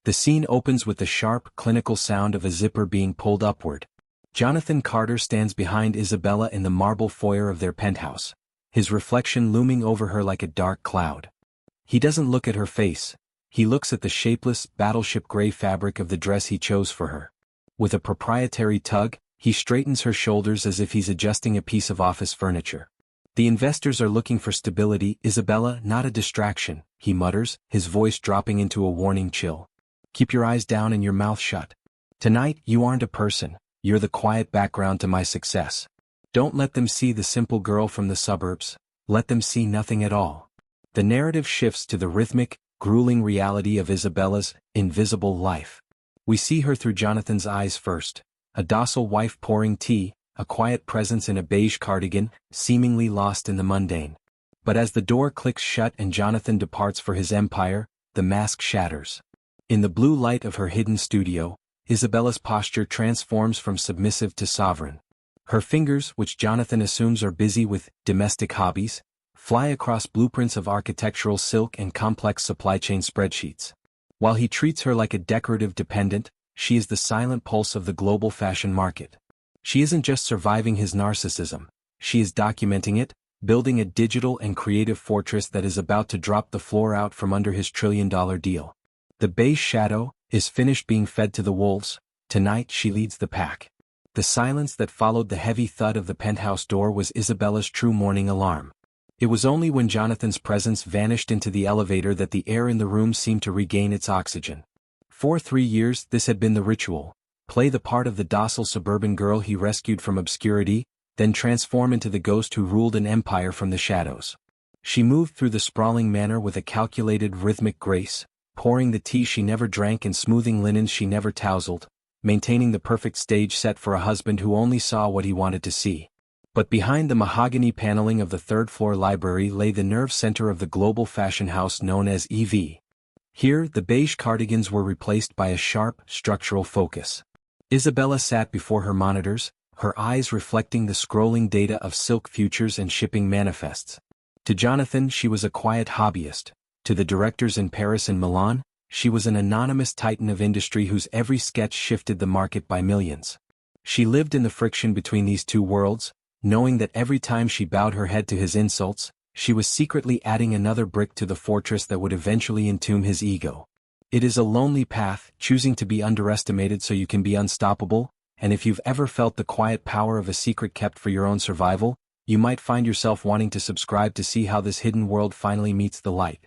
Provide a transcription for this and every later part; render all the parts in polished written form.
The scene opens with the sharp, clinical sound of a zipper being pulled upward. Jonathan Carter stands behind Isabella in the marble foyer of their penthouse, his reflection looming over her like a dark cloud. He doesn't look at her face. He looks at the shapeless, battleship gray fabric of the dress he chose for her. With a proprietary tug, he straightens her shoulders as if he's adjusting a piece of office furniture. The investors are looking for stability, Isabella, not a distraction, he mutters, his voice dropping into a warning chill. Keep your eyes down and your mouth shut. Tonight, you aren't a person, you're the quiet background to my success. Don't let them see the simple girl from the suburbs, let them see nothing at all. The narrative shifts to the rhythmic, grueling reality of Isabella's invisible life. We see her through Jonathan's eyes first, a docile wife pouring tea, a quiet presence in a beige cardigan, seemingly lost in the mundane. But as the door clicks shut and Jonathan departs for his empire, the mask shatters. In the blue light of her hidden studio, Isabella's posture transforms from submissive to sovereign. Her fingers, which Jonathan assumes are busy with domestic hobbies, fly across blueprints of architectural silk and complex supply chain spreadsheets. While he treats her like a decorative dependent, she is the silent pulse of the global fashion market. She isn't just surviving his narcissism, she is documenting it, building a digital and creative fortress that is about to drop the floor out from under his trillion-dollar deal. The beige shadow is finished being fed to the wolves. Tonight she leads the pack. The silence that followed the heavy thud of the penthouse door was Isabella's true morning alarm. It was only when Jonathan's presence vanished into the elevator that the air in the room seemed to regain its oxygen. For 3 years this had been the ritual: play the part of the docile suburban girl he rescued from obscurity, then transform into the ghost who ruled an empire from the shadows. She moved through the sprawling manor with a calculated rhythmic grace, pouring the tea she never drank and smoothing linens she never tousled, maintaining the perfect stage set for a husband who only saw what he wanted to see. But behind the mahogany paneling of the third-floor library lay the nerve center of the global fashion house known as EV. Here, the beige cardigans were replaced by a sharp, structural focus. Isabella sat before her monitors, her eyes reflecting the scrolling data of silk futures and shipping manifests. To Jonathan, she was a quiet hobbyist. To the directors in Paris and Milan, she was an anonymous titan of industry whose every sketch shifted the market by millions. She lived in the friction between these two worlds, knowing that every time she bowed her head to his insults, she was secretly adding another brick to the fortress that would eventually entomb his ego. It is a lonely path, choosing to be underestimated so you can be unstoppable, and if you've ever felt the quiet power of a secret kept for your own survival, you might find yourself wanting to subscribe to see how this hidden world finally meets the light.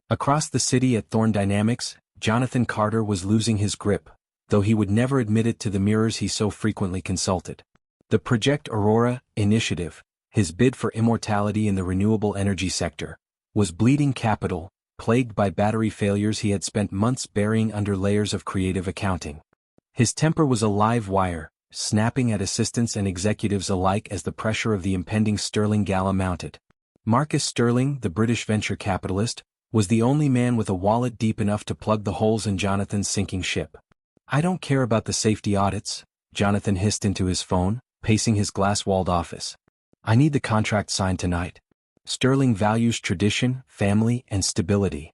Across the city at Thorn Dynamics, Jonathan Carter was losing his grip, though he would never admit it to the mirrors he so frequently consulted. The Project Aurora initiative, his bid for immortality in the renewable energy sector, was bleeding capital, plagued by battery failures he had spent months burying under layers of creative accounting. His temper was a live wire, snapping at assistants and executives alike as the pressure of the impending Sterling gala mounted. Marcus Sterling, the British venture capitalist, was the only man with a wallet deep enough to plug the holes in Jonathan's sinking ship. "I don't care about the safety audits," Jonathan hissed into his phone, pacing his glass-walled office. "I need the contract signed tonight. Sterling values tradition, family, and stability."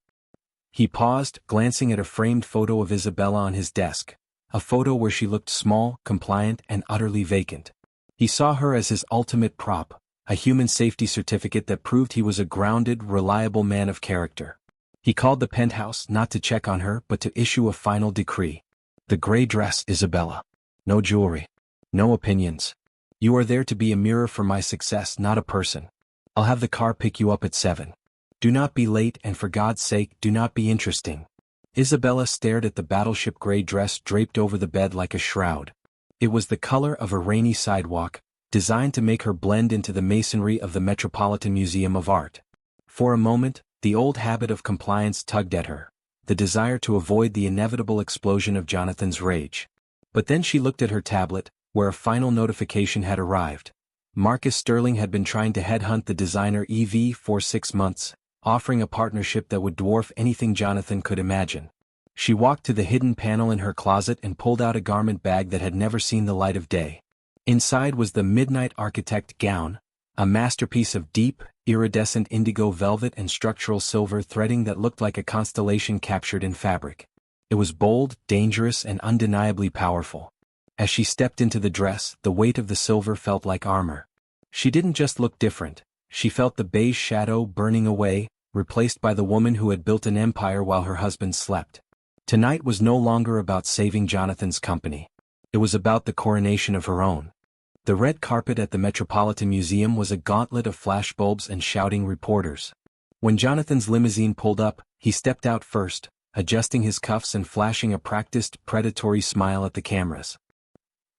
He paused, glancing at a framed photo of Isabella on his desk, a photo where she looked small, compliant, and utterly vacant. He saw her as his ultimate prop, a human safety certificate that proved he was a grounded, reliable man of character. He called the penthouse not to check on her but to issue a final decree. "The gray dress, Isabella. No jewelry. No opinions. You are there to be a mirror for my success, not a person. I'll have the car pick you up at 7. Do not be late, and for God's sake, do not be interesting." Isabella stared at the battleship gray dress draped over the bed like a shroud. It was the color of a rainy sidewalk, designed to make her blend into the masonry of the Metropolitan Museum of Art. For a moment, the old habit of compliance tugged at her, the desire to avoid the inevitable explosion of Jonathan's rage. But then she looked at her tablet, where a final notification had arrived. Marcus Sterling had been trying to headhunt the designer EV for 6 months, offering a partnership that would dwarf anything Jonathan could imagine. She walked to the hidden panel in her closet and pulled out a garment bag that had never seen the light of day. Inside was the Midnight Architect gown, a masterpiece of deep, iridescent indigo velvet and structural silver threading that looked like a constellation captured in fabric. It was bold, dangerous, and undeniably powerful. As she stepped into the dress, the weight of the silver felt like armor. She didn't just look different, she felt the beige shadow burning away, replaced by the woman who had built an empire while her husband slept. Tonight was no longer about saving Jonathan's company. It was about the coronation of her own. The red carpet at the Metropolitan Museum was a gauntlet of flashbulbs and shouting reporters. When Jonathan's limousine pulled up, he stepped out first, adjusting his cuffs and flashing a practiced, predatory smile at the cameras.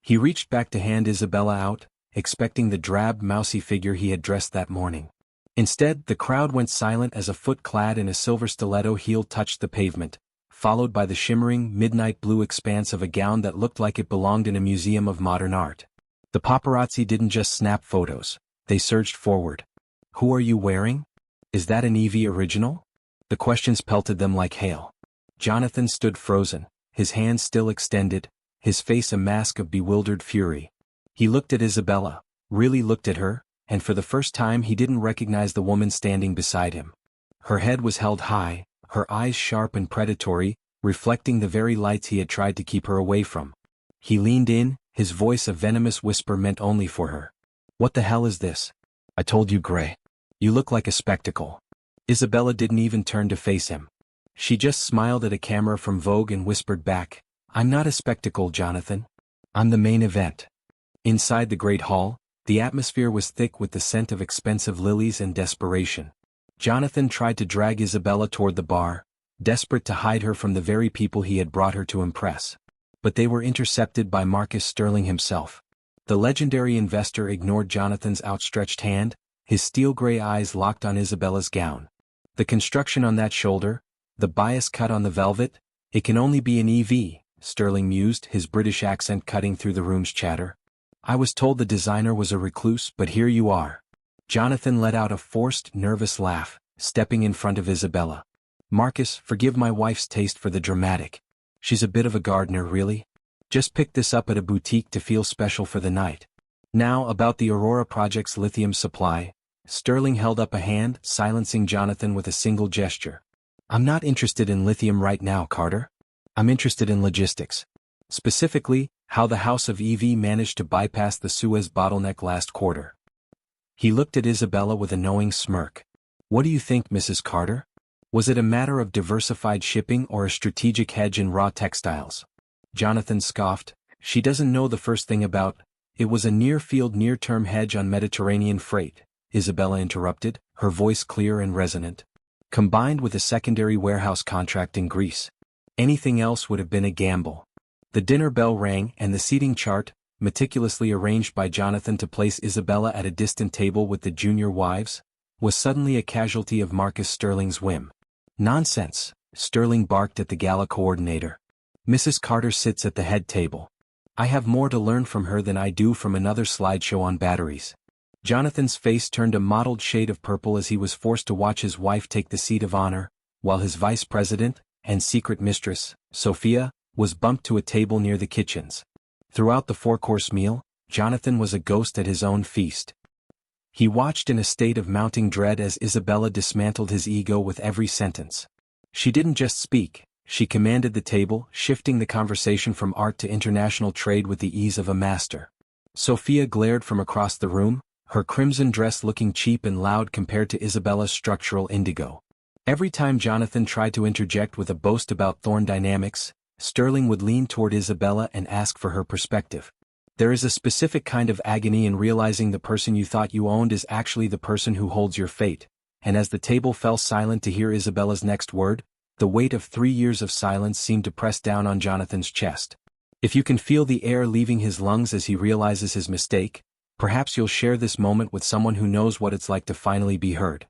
He reached back to hand Isabella out, expecting the drab, mousy figure he had dressed that morning. Instead, the crowd went silent as a foot clad in a silver stiletto heel touched the pavement, followed by the shimmering, midnight blue expanse of a gown that looked like it belonged in a museum of modern art. The paparazzi didn't just snap photos, they surged forward. "Who are you wearing? Is that an Evie original?" The questions pelted them like hail. Jonathan stood frozen, his hands still extended, his face a mask of bewildered fury. He looked at Isabella, really looked at her, and for the first time he didn't recognize the woman standing beside him. Her head was held high, her eyes sharp and predatory, reflecting the very lights he had tried to keep her away from. He leaned in, his voice a venomous whisper meant only for her. "What the hell is this? I told you, Gray. You look like a spectacle." Isabella didn't even turn to face him. She just smiled at a camera from Vogue and whispered back, "I'm not a spectacle, Jonathan. I'm the main event." Inside the great hall, the atmosphere was thick with the scent of expensive lilies and desperation. Jonathan tried to drag Isabella toward the bar, desperate to hide her from the very people he had brought her to impress. But they were intercepted by Marcus Sterling himself. The legendary investor ignored Jonathan's outstretched hand, his steel-gray eyes locked on Isabella's gown. The construction on that shoulder, the bias cut on the velvet, it can only be an EV, Sterling mused, his British accent cutting through the room's chatter. "I was told the designer was a recluse, but here you are." Jonathan let out a forced, nervous laugh, stepping in front of Isabella. "Marcus, forgive my wife's taste for the dramatic. She's a bit of a gardener, really. Just picked this up at a boutique to feel special for the night." Now about the Aurora Project's lithium supply. Sterling held up a hand, silencing Jonathan with a single gesture. "I'm not interested in lithium right now, Carter. I'm interested in logistics. Specifically, how the House of EV managed to bypass the Suez bottleneck last quarter." He looked at Isabella with a knowing smirk. "What do you think, Mrs. Carter? Was it a matter of diversified shipping or a strategic hedge in raw textiles?" Jonathan scoffed. "She doesn't know the first thing about. It was a near-field near-term hedge on Mediterranean freight," Isabella interrupted, her voice clear and resonant. "Combined with a secondary warehouse contract in Greece. Anything else would have been a gamble." The dinner bell rang and the seating chart, meticulously arranged by Jonathan to place Isabella at a distant table with the junior wives, was suddenly a casualty of Marcus Sterling's whim. "Nonsense," Sterling barked at the gala coordinator. "Mrs. Carter sits at the head table. I have more to learn from her than I do from another slideshow on batteries." Jonathan's face turned a mottled shade of purple as he was forced to watch his wife take the seat of honor, while his vice president, and secret mistress, Sophia, was bumped to a table near the kitchens. Throughout the four-course meal, Jonathan was a ghost at his own feast. He watched in a state of mounting dread as Isabella dismantled his ego with every sentence. She didn't just speak, she commanded the table, shifting the conversation from art to international trade with the ease of a master. Sophia glared from across the room, her crimson dress looking cheap and loud compared to Isabella's structural indigo. Every time Jonathan tried to interject with a boast about Thorne dynamics, Sterling would lean toward Isabella and ask for her perspective. There is a specific kind of agony in realizing the person you thought you owned is actually the person who holds your fate, and as the table fell silent to hear Isabella's next word, the weight of 3 years of silence seemed to press down on Jonathan's chest. If you can feel the air leaving his lungs as he realizes his mistake, perhaps you'll share this moment with someone who knows what it's like to finally be heard.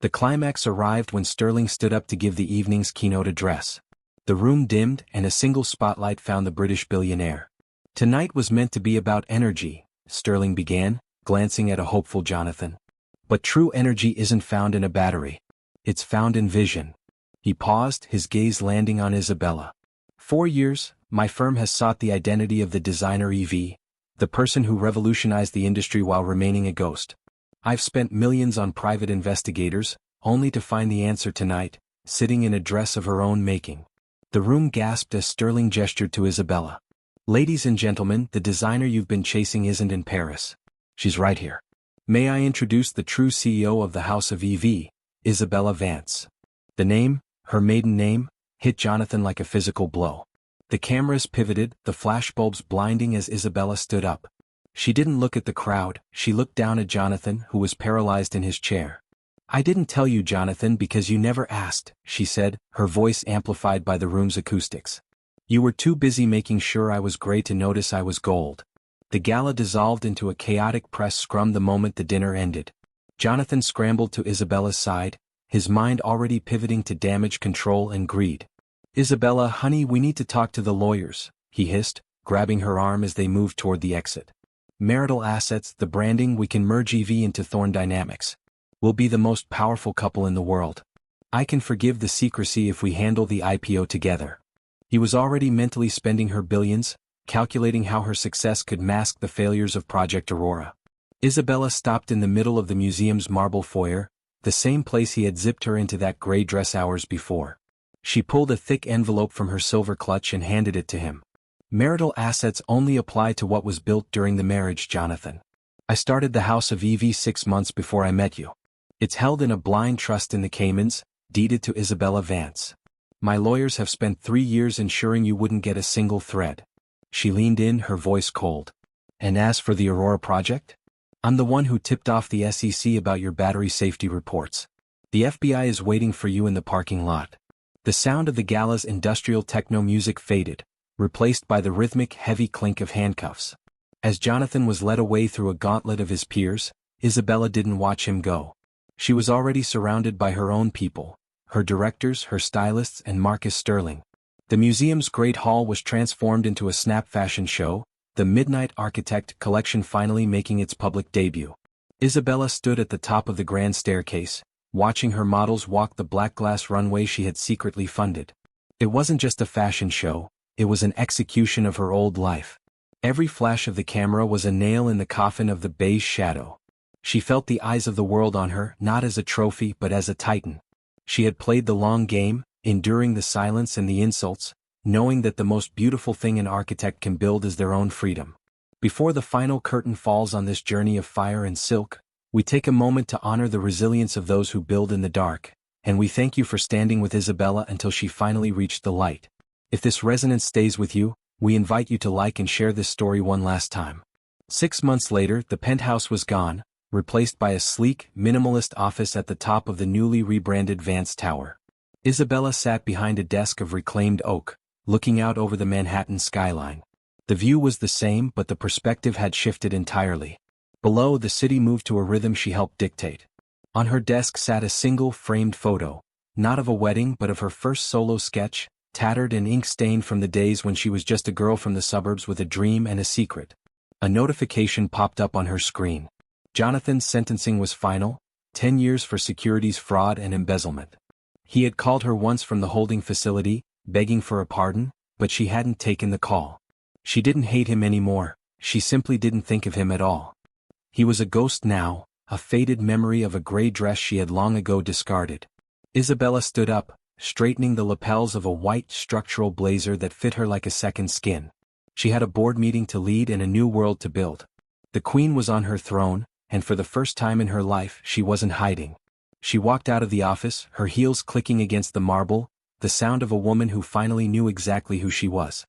The climax arrived when Sterling stood up to give the evening's keynote address. The room dimmed and a single spotlight found the British billionaire. "Tonight was meant to be about energy," Sterling began, glancing at a hopeful Jonathan. "But true energy isn't found in a battery. It's found in vision." He paused, his gaze landing on Isabella. "For years, my firm has sought the identity of the designer EV, the person who revolutionized the industry while remaining a ghost. I've spent millions on private investigators, only to find the answer tonight, sitting in a dress of her own making." The room gasped as Sterling gestured to Isabella. "Ladies and gentlemen, the designer you've been chasing isn't in Paris. She's right here. May I introduce the true CEO of the House of EV, Isabella Vance." The name, her maiden name, hit Jonathan like a physical blow. The cameras pivoted, the flashbulbs blinding as Isabella stood up. She didn't look at the crowd, she looked down at Jonathan, who was paralyzed in his chair. "I didn't tell you, Jonathan, because you never asked," she said, her voice amplified by the room's acoustics. "You were too busy making sure I was grey to notice I was gold." The gala dissolved into a chaotic press scrum the moment the dinner ended. Jonathan scrambled to Isabella's side, his mind already pivoting to damage control and greed. "Isabella, honey, we need to talk to the lawyers," he hissed, grabbing her arm as they moved toward the exit. "Marital assets, the branding, we can merge EV into Thorn Dynamics. We'll be the most powerful couple in the world. I can forgive the secrecy if we handle the IPO together." He was already mentally spending her billions, calculating how her success could mask the failures of Project Aurora. Isabella stopped in the middle of the museum's marble foyer, the same place he had zipped her into that gray dress hours before. She pulled a thick envelope from her silver clutch and handed it to him. "Marital assets only apply to what was built during the marriage, Jonathan. I started the House of EV 6 months before I met you. It's held in a blind trust in the Caymans, deeded to Isabella Vance. My lawyers have spent 3 years ensuring you wouldn't get a single thread." She leaned in, her voice cold. "And as for the Aurora project? I'm the one who tipped off the SEC about your battery safety reports. The FBI is waiting for you in the parking lot." The sound of the gala's industrial techno music faded, replaced by the rhythmic, heavy clink of handcuffs. As Jonathan was led away through a gauntlet of his peers, Isabella didn't watch him go. She was already surrounded by her own people, her directors, her stylists, and Marcus Sterling. The museum's great hall was transformed into a snap fashion show, the Midnight Architect collection finally making its public debut. Isabella stood at the top of the grand staircase, watching her models walk the black glass runway she had secretly funded. It wasn't just a fashion show, it was an execution of her old life. Every flash of the camera was a nail in the coffin of the beige shadow. She felt the eyes of the world on her, not as a trophy but as a titan. She had played the long game, enduring the silence and the insults, knowing that the most beautiful thing an architect can build is their own freedom. Before the final curtain falls on this journey of fire and silk, we take a moment to honor the resilience of those who build in the dark, and we thank you for standing with Isabella until she finally reached the light. If this resonance stays with you, we invite you to like and share this story one last time. 6 months later, the penthouse was gone, replaced by a sleek, minimalist office at the top of the newly rebranded Vance Tower. Isabella sat behind a desk of reclaimed oak, looking out over the Manhattan skyline. The view was the same, but the perspective had shifted entirely. Below, the city moved to a rhythm she helped dictate. On her desk sat a single, framed photo, not of a wedding but of her first solo sketch, tattered and ink-stained from the days when she was just a girl from the suburbs with a dream and a secret. A notification popped up on her screen. Jonathan's sentencing was final, 10 years for securities fraud and embezzlement. He had called her once from the holding facility, begging for a pardon, but she hadn't taken the call. She didn't hate him anymore, she simply didn't think of him at all. He was a ghost now, a faded memory of a gray dress she had long ago discarded. Isabella stood up, straightening the lapels of a white structural blazer that fit her like a second skin. She had a board meeting to lead and a new world to build. The queen was on her throne, and for the first time in her life she wasn't hiding. She walked out of the office, her heels clicking against the marble, the sound of a woman who finally knew exactly who she was.